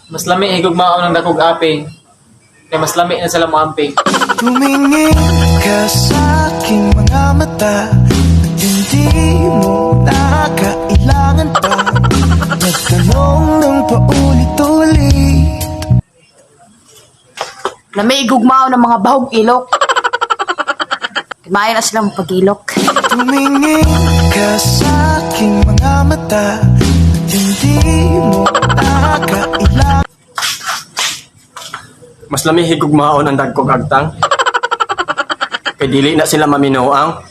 Mas lami higugmaon ng dakog aping. Kaya mas lami na sila moamping. Tumingin ka sa aking mga mata at hindi mo na kailangan pa nagtanong ng paulit-ulit. Lamay igugmao ng mga bahog ilok. Kimain na silang pag-ilok. Tumingin ka sa aking mga mata at hindi mo na kailangan. Mas lami higugmaon ang dagkog agtang. Kay dili na sila maminuang.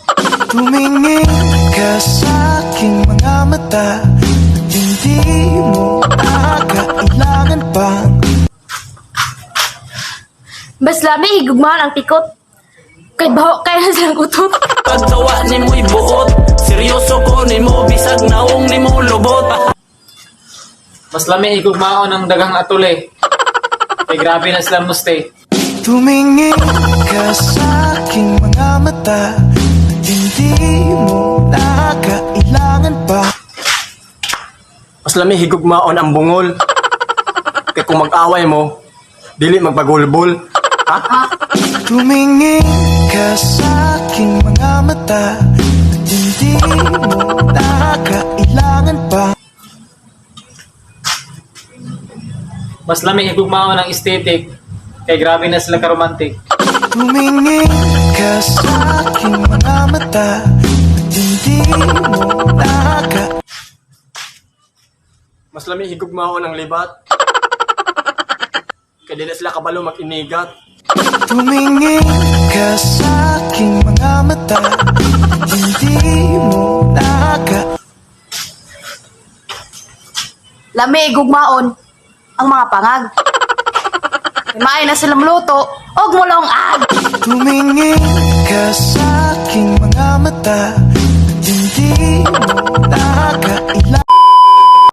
Tumingin ka sa aking mga mata at hindi mo na kailangan pang. Mas lami igugmao ang tikot. Kay baho kaya na silang utot. Pagtawa ni mo'y buot, seryoso ko ni mo, bisag naong ni mo lubot. Mas lami higugmaon ng dagang atule. Kaya grabe na sila muste. Tumingin ka sa aking mga mata at hindi mo na kailangan pa. Mas lami higugmaon ang bungol. Kay kung mag-away mo, dili magpagulbol. Ha? Tumingin ka sa aking mga mata at hindi mo na kailangan pa. Mas lami higugmaon ng estetik. Kaya grabe na sila karomantik. Tumingin ka sa aking mga mata at hindi mo na Mas lami higugmaon ang libat. Kaya dili sila kabalo mag-inigat. Tumingin ka sa aking mga mata at hindi mo na Lami igugmaon ang mga pangag. Kimain na silang luto. Og mulong ag. Tumingin ka sa aking mga mata at hindi mo